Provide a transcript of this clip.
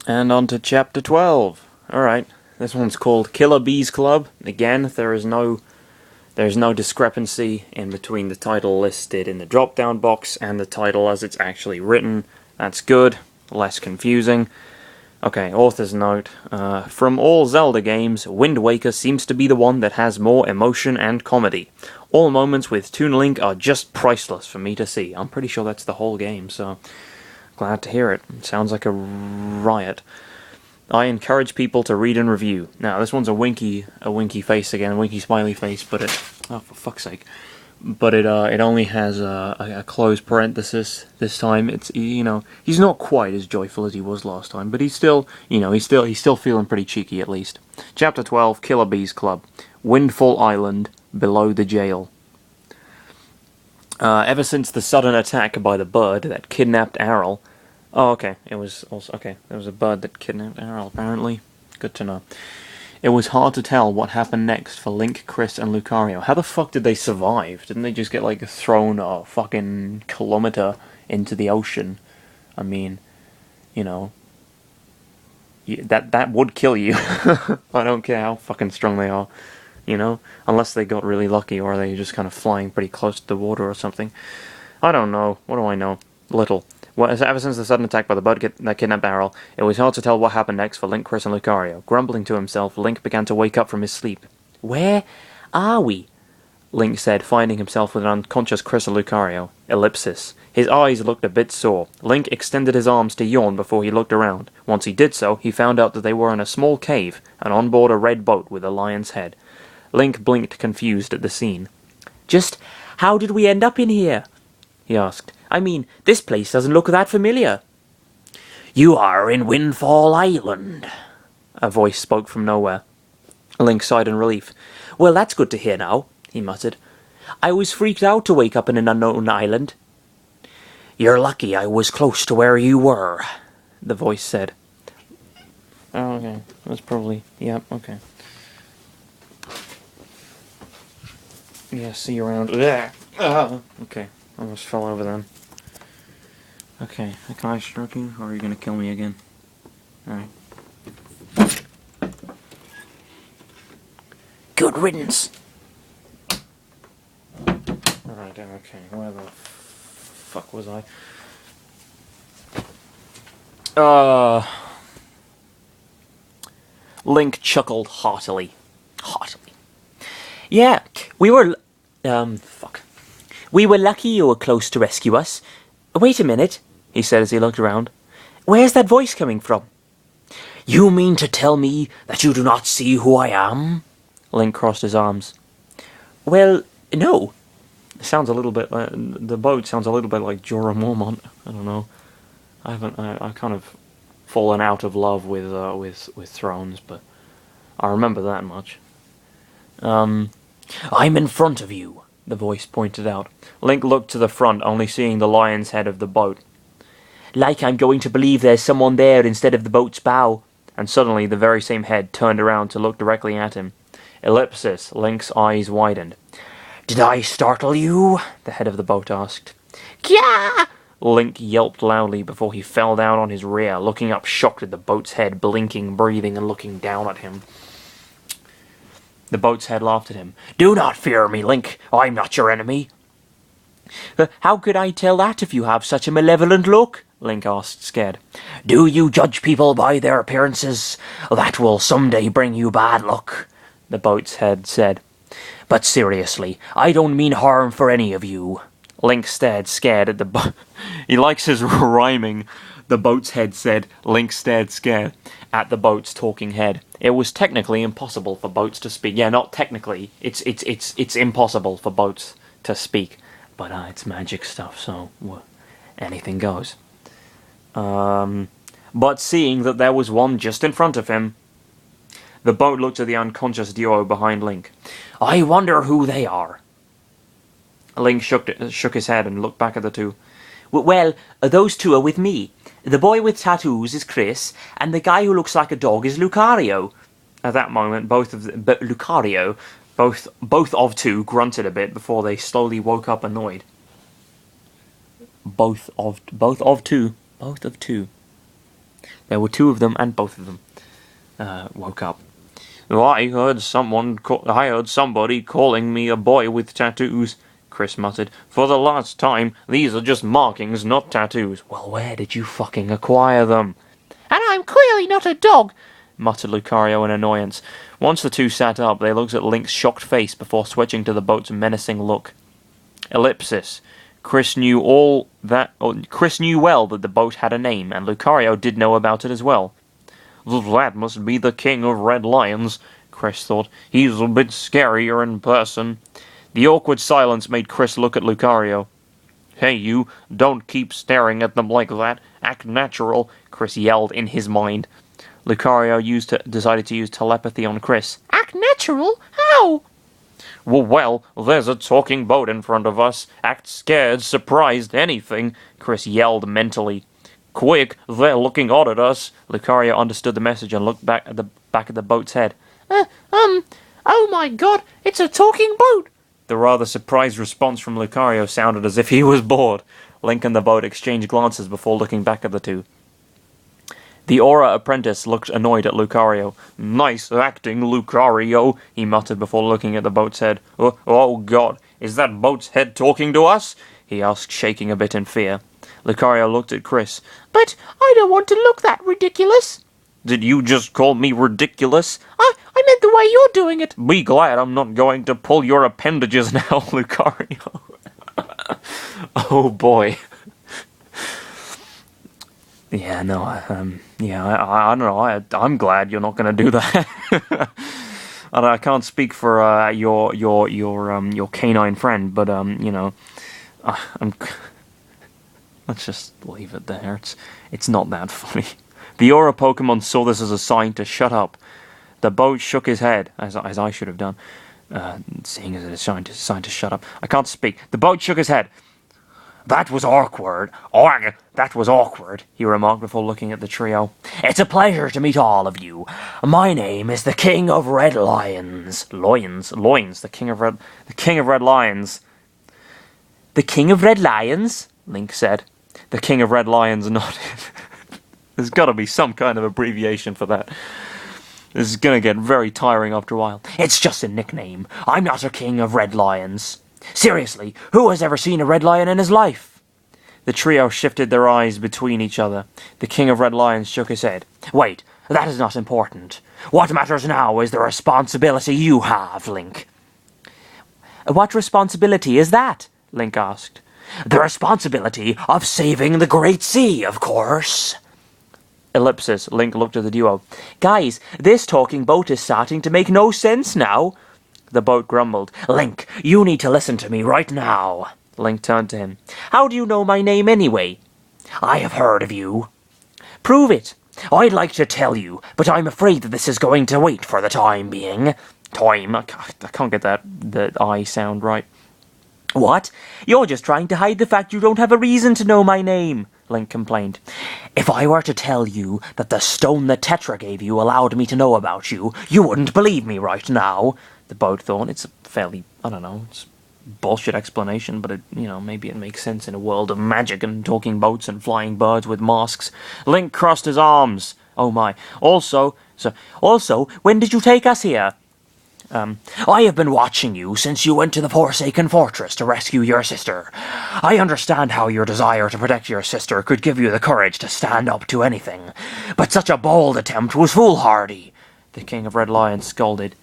And on to chapter 12. Alright, this one's called Killer Bees Club. Again, there's no discrepancy in between the title listed in the drop-down box and the title as it's actually written. That's good, less confusing. Okay, author's note. From all Zelda games, Wind Waker seems to be the one that has more emotion and comedy. All moments with Toon Link are just priceless for me to see. I'm pretty sure that's the whole game, so glad to hear it. It sounds like a riot. I encourage people to read and review. Now, this one's a winky face again, a winky smiley face, but it... oh, for fuck's sake. But it only has a closed parenthesis this time. It's, you know, he's not quite as joyful as he was last time, but he's still, you know, he's still feeling pretty cheeky at least. Chapter 12, Killer Bees Club. Windfall Island, below the jail. Ever since the sudden attack by the bird that kidnapped Errol... oh, okay, it was also... okay, there was a bird that kidnapped Errol, apparently. Good to know. It was hard to tell what happened next for Link, Chris, and Lucario. How the fuck did they survive? Didn't they just get, like, thrown a fucking kilometer into the ocean? I mean, you know... that would kill you. I don't care how fucking strong they are. You know? Unless they got really lucky, or they just kind of flying pretty close to the water or something. I don't know. What do I know? Little. Ever since the sudden attack by the bird that kidnapped Errol, it was hard to tell what happened next for Link, Chris, and Lucario. Grumbling to himself, Link began to wake up from his sleep. "Where are we?" Link said, finding himself with an unconscious Chris and Lucario. Ellipsis. His eyes looked a bit sore. Link extended his arms to yawn before he looked around. Once he did so, he found out that they were in a small cave, and on board a red boat with a lion's head. Link blinked confused at the scene. "Just how did we end up in here?" he asked. "I mean, this place doesn't look that familiar." "You are in Windfall Island," a voice spoke from nowhere. Link sighed in relief. "Well, that's good to hear now," he muttered. "I was freaked out to wake up in an unknown island." "You're lucky I was close to where you were," the voice said. Oh, okay. That's probably... yep, okay. Yeah, see you around. Okay, almost fell over then. Okay, can I stroke you, or are you gonna kill me again? Alright. Good riddance! Alright, okay, where the fuck was I? Link chuckled heartily. "Yeah, we were... we were lucky you were close to rescue us. Wait a minute," he said as he looked around. "Where's that voice coming from?" "You mean to tell me that you do not see who I am?" Link crossed his arms. "Well, no." It sounds a little bit like... the boat sounds a little bit like Jorah Mormont. I don't know. I've kind of fallen out of love with Thrones, but I remember that much. "I'm in front of you," the voice pointed out. Link looked to the front, only seeing the lion's head of the boat. "Like I'm going to believe there's someone there instead of the boat's bow." And suddenly the very same head turned around to look directly at him. Ellipsis. Link's eyes widened. "Did I startle you?" the head of the boat asked. "Kya!" Link yelped loudly before he fell down on his rear, looking up shocked at the boat's head, blinking, breathing, and looking down at him. The boat's head laughed at him. "Do not fear me, Link. I'm not your enemy." "How could I tell that if you have such a malevolent look?" Link asked, scared. "Do you judge people by their appearances? That will someday bring you bad luck," the boat's head said. "But seriously, I don't mean harm for any of you." Link stared, scared at the boat. He likes his rhyming. The boat's head said. Link stared, scared at the boat's talking head. It was technically impossible for boats to speak. Yeah, not technically. It's impossible for boats to speak. But it's magic stuff, so anything goes. But seeing that there was one just in front of him, the boat looked at the unconscious duo behind Link. "I wonder who they are." Link shook his head and looked back at the two. "Well, those two are with me. The boy with tattoos is Chris, and the guy who looks like a dog is Lucario." At that moment, both of two grunted a bit before they slowly woke up annoyed. Both of two. There were two of them, and both of them woke up. I heard somebody calling me a boy with tattoos, Chris muttered. For the last time, these are just markings, not tattoos. Well, where did you fucking acquire them? And I'm clearly not a dog, muttered Lucario in annoyance. Once the two sat up, they looked at Link's shocked face before switching to the boat's menacing look. Ellipsis. Chris knew well that the boat had a name, and Lucario did know about it as well. That must be the King of Red Lions, Chris thought. He's a bit scarier in person. The awkward silence made Chris look at Lucario. Hey you, don't keep staring at them like that. Act natural, Chris yelled in his mind. Lucario decided to use telepathy on Chris. Act natural? How? Well, there's a talking boat in front of us. Act scared, surprised, anything, Chris yelled mentally. Quick, they're looking odd at us. Lucario understood the message and looked back at the boat's head. Oh my god, it's a talking boat! The rather surprised response from Lucario sounded as if he was bored. Link and the boat exchanged glances before looking back at the two. The Aura apprentice looked annoyed at Lucario. Nice acting, Lucario, he muttered before looking at the boat's head. Oh god, is that boat's head talking to us? He asked, shaking a bit in fear. Lucario looked at Chris. But I don't want to look that ridiculous. Did you just call me ridiculous? I meant the way you're doing it. Be glad I'm not going to pull your appendages now, Lucario. Oh boy. Yeah, no, I don't know. I'm glad you're not going to do that. I can't speak for your canine friend, but let's just leave it there. It's not that funny. The Aura Pokemon saw this as a sign to shut up. The boat shook his head, as I should have done, seeing as it is a sign to shut up. I can't speak. The boat shook his head. That was awkward. That was awkward, he remarked before looking at the trio. It's a pleasure to meet all of you. My name is the King of Red Lions. Loins, the King of Red Lions. The King of Red Lions? Link said. The King of Red Lions nodded. There's got to be some kind of abbreviation for that. This is going to get very tiring after a while. It's just a nickname. I'm not a King of Red Lions. Seriously, who has ever seen a red lion in his life? The trio shifted their eyes between each other. The King of Red Lions shook his head. Wait, that is not important. What matters now is the responsibility you have, Link. What responsibility is that? Link asked. The responsibility of saving the Great Sea, of course. Ellipsis. Link looked at the duo. Guys, this talking boat is starting to make no sense now. The boat grumbled. Link, you need to listen to me right now. Link turned to him. How do you know my name anyway? I have heard of you. Prove it. I'd like to tell you, but I'm afraid that this is going to wait for the time being. Time? I can't get the I sound right. What? You're just trying to hide the fact you don't have a reason to know my name, Link complained. If I were to tell you that the stone that Tetra gave you allowed me to know about you, you wouldn't believe me right now. The boat thought. It's a fairly, it's bullshit explanation, but maybe it makes sense in a world of magic and talking boats and flying birds with masks. Link crossed his arms. Oh my. Also, when did you take us here? I have been watching you since you went to the Forsaken Fortress to rescue your sister. I understand how your desire to protect your sister could give you the courage to stand up to anything, but such a bold attempt was foolhardy. The King of Red Lions scolded.